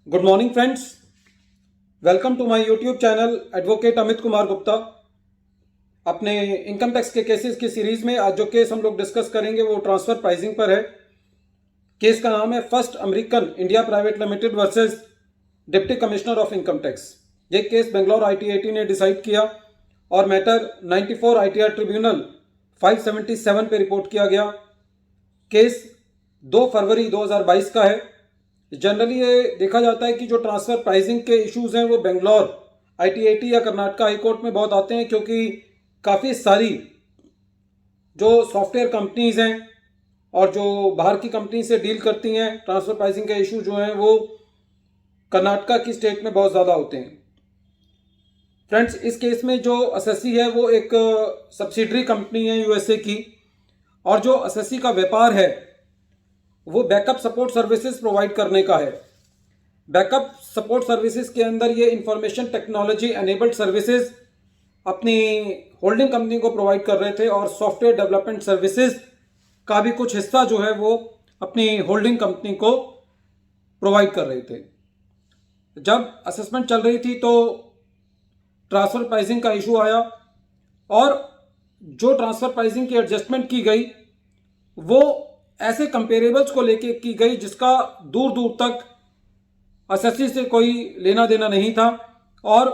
Good morning friends, welcome to my YouTube channel advocate Amit Kumar Gupta. अपने income tax के cases की series में आज जो केस हम लोग डिस्कस करेंगे वो ट्रांसफर प्राइसिंग पर है। केस का नाम है first American India private limited versus deputy commissioner of income tax. ये केस बेंगलोर ITAT ने डिसाइड किया और मैटर 94 ITR ट्रिब्यूनल 577 पे रिपोर्ट किया गया। केस 2 फरवरी 2022 का है। जनरली ये देखा जाता है कि जो ट्रांसफर प्राइसिंग के इश्यूज हैं वो बेंगलोर ITAT या कर्नाटका हाई कोर्ट में बहुत आते हैं, क्योंकि काफ़ी सारी जो सॉफ्टवेयर कंपनीज हैं और जो बाहर की कंपनी से डील करती हैं, ट्रांसफर प्राइसिंग के इशू जो हैं वो कर्नाटका की स्टेट में बहुत ज़्यादा होते हैं। फ्रेंड्स, इस केस में जो एसएससी है वो एक सब्सिडरी कंपनी है USA की, और जो एसएससी का व्यापार है वो बैकअप सपोर्ट सर्विसेज प्रोवाइड करने का है। बैकअप सपोर्ट सर्विसेज के अंदर ये इंफॉर्मेशन टेक्नोलॉजी एनेबल्ड सर्विसेज अपनी होल्डिंग कंपनी को प्रोवाइड कर रहे थे, और सॉफ्टवेयर डेवलपमेंट सर्विसेज का भी कुछ हिस्सा जो है वो अपनी होल्डिंग कंपनी को प्रोवाइड कर रहे थे। जब असेसमेंट चल रही थी तो ट्रांसफर प्राइसिंग का इशू आया, और जो ट्रांसफर प्राइसिंग की एडजस्टमेंट की गई वो ऐसे कंपेरेबल्स को लेके की गई जिसका दूर दूर तक एसएससी से कोई लेना देना नहीं था, और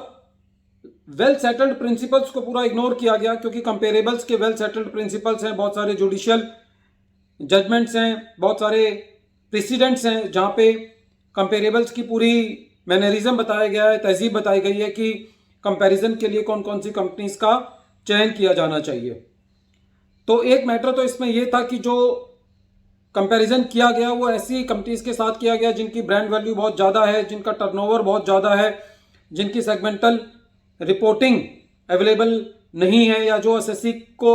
वेल सेटल्ड प्रिंसिपल्स को पूरा इग्नोर किया गया, क्योंकि कंपेरेबल्स के वेल सेटल्ड प्रिंसिपल्स हैं, बहुत सारे जुडिशियल जजमेंट्स हैं, बहुत सारे प्रेसिडेंट्स हैं जहाँ पे कंपेरेबल्स की पूरी मैनरिज्म बताया गया है, तहजीब बताई गई है कि कंपैरिजन के लिए कौन कौन सी कंपनीज का चयन किया जाना चाहिए। तो एक मैटर तो इसमें यह था कि जो कंपैरिजन किया गया वो ऐसी कंपनीज के साथ किया गया जिनकी ब्रांड वैल्यू बहुत ज़्यादा है, जिनका टर्नओवर बहुत ज़्यादा है, जिनकी सेगमेंटल रिपोर्टिंग अवेलेबल नहीं है, या जो एसएससी को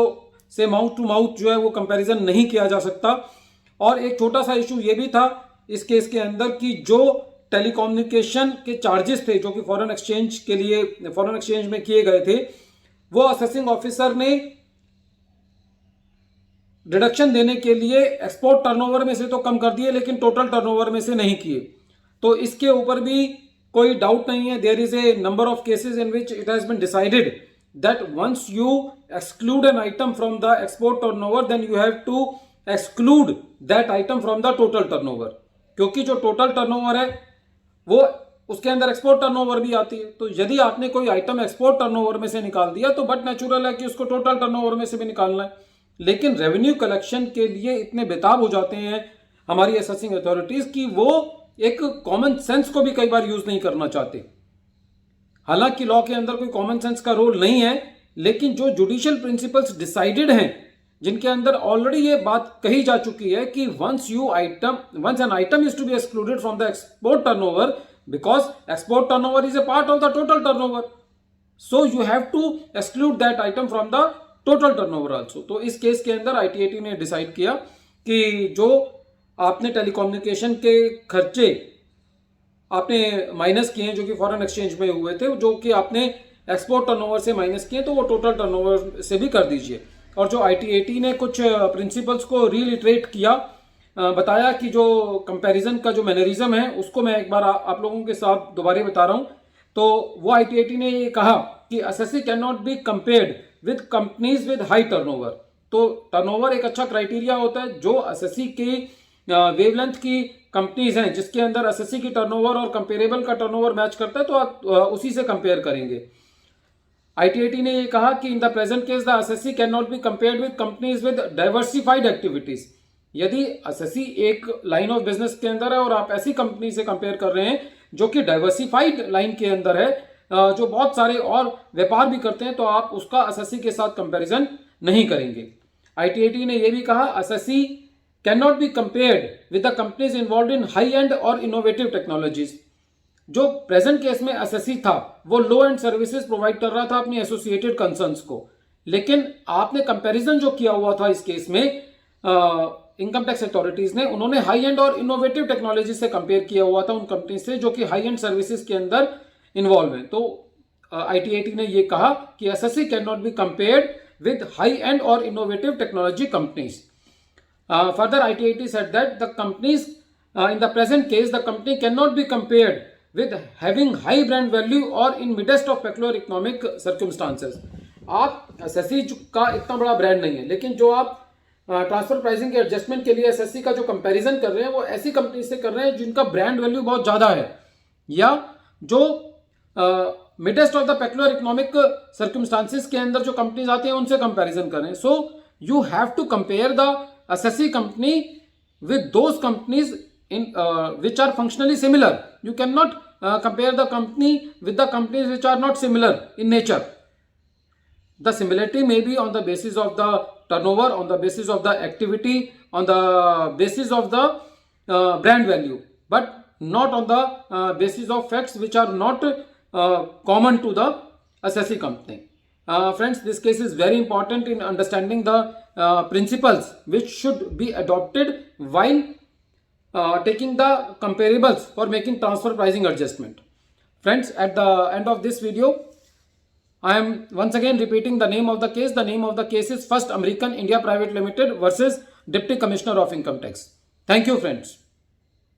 से माउथ टू माउथ जो है वो कंपैरिजन नहीं किया जा सकता। और एक छोटा सा इशू ये भी था इस केस के अंदर कि जो टेलीकम्युनिकेशन के चार्जेस थे जो कि फॉरेन एक्सचेंज में किए गए थे, वो असेसिंग ऑफिसर ने डिडक्शन देने के लिए एक्सपोर्ट टर्नओवर में से तो कम कर दिए, लेकिन टोटल टर्नओवर में से नहीं किए। तो इसके ऊपर भी कोई डाउट नहीं है। There is a number of cases in which it has been decided that once you exclude an item from the export turnover then you have to exclude that item from the total turnover, क्योंकि जो total turnover है वो उसके अंदर export turnover भी आती है। तो यदि आपने कोई आइटम एक्सपोर्ट टर्नओवर में से निकाल दिया तो बट नेचुरल है कि उसको टोटल टर्नओवर में से भी निकालना है। लेकिन रेवेन्यू कलेक्शन के लिए इतने बेताब हो जाते हैं हमारी असेसिंग अथॉरिटीज की वो एक कॉमन सेंस को भी कई बार यूज नहीं करना चाहते। हालांकि लॉ के अंदर कोई कॉमन सेंस का रोल नहीं है, लेकिन जो जुडिशियल प्रिंसिपल्स डिसाइडेड हैं, जिनके अंदर ऑलरेडी ये बात कही जा चुकी है कि once an item is to be excluded from the export turnover because export turnover is a part of the total turnover, so you have to exclude that item from the total turnover also. तो इस case के अंदर ITAT ने decide किया कि जो आपने telecommunication के खर्चे आपने माइनस किए हैं जो कि फॉरेन एक्सचेंज में हुए थे, जो कि आपने एक्सपोर्ट टर्नओवर से माइनस किए, तो वो टोटल टर्नओवर से भी कर दीजिए। और जो ITAT ने कुछ प्रिंसिपल्स को रीइटरेट किया, बताया कि जो कंपैरिजन का जो मैनरिज्म है उसको मैं एक बार आप लोगों के साथ दोबारा बता रहा हूं। तो वो ITAT ने ये कहा कि SSC can not be compared with companies with high turnover. तो टर्नओवर एक अच्छा क्राइटेरिया होता है। जो एसएससी की वेवलेंथ की कंपनीज हैं जिसके अंदर एसएससी की टर्नओवर और कंपेरेबल का टर्नओवर मैच करता है तो आप उसी से कंपेयर करेंगे। ITAT ने ये कहा कि in the present case the assessee can not be compared with companies with diversified activities. यदि एसएससी एक लाइन ऑफ बिजनेस के अंदर है और आप ऐसी कंपनी से कंपेयर कर रहे हैं जो कि डाइवर्सिफाइड लाइन के अंदर है, जो बहुत सारे और व्यापार भी करते हैं, तो आप उसका एसएससी के साथ कंपैरिजन नहीं करेंगे। ITAT ने यह भी कहा SSC can not be compared with the companies involve in high end और इनोवेटिव टेक्नोलॉजीज। जो प्रेजेंट केस में एसएससी था वो लो एंड सर्विसेज प्रोवाइड कर रहा था अपनी एसोसिएटेड कंसर्न्स को, लेकिन आपने कंपैरिजन जो किया हुआ था इस केस में इनकम टैक्स अथॉरिटीज ने, उन्होंने हाई एंड और इनोवेटिव टेक्नोलॉजी से कंपेयर किया हुआ था उन कंपनी से जो कि हाई एंड सर्विसेज के अंदर इन्वॉल्व है। तो ITAT ने यह कहा कि SSC can not be compared with high end और innovative technology companies. Further, ITAT said that the companies in the present case the company cannot be compared with having high brand value or in midst of peculiar economic circumstances. आप SSC का इतना बड़ा brand नहीं है, लेकिन जो आप transfer pricing के एडजस्टमेंट के लिए एसएससी का जो कंपैरिजन कर रहे हैं वो ऐसी कंपनी से कर रहे हैं जिनका ब्रांड वैल्यू बहुत ज़्यादा है, या जो midst of the peculiar economic circumstances के अंदर जो कंपनीज आती हैं उनसे कंपैरिजन कर रहे हैं. So you have to compare the SSC company with those companies in which are functionally similar. You cannot compare the company with the companies which are not similar in nature. The similarity may be on the basis of the turnover, on the basis of the activity, on the basis of the brand value, but not on the basis of facts which are not common to the SSC company. Friends, this case is very important in understanding the principles which should be adopted while taking the comparables for making transfer pricing adjustment. Friends, at the end of this video, I am once again repeating the name of the case. The name of the case is First American India Private Limited versus Deputy Commissioner of Income Tax. Thank you, friends.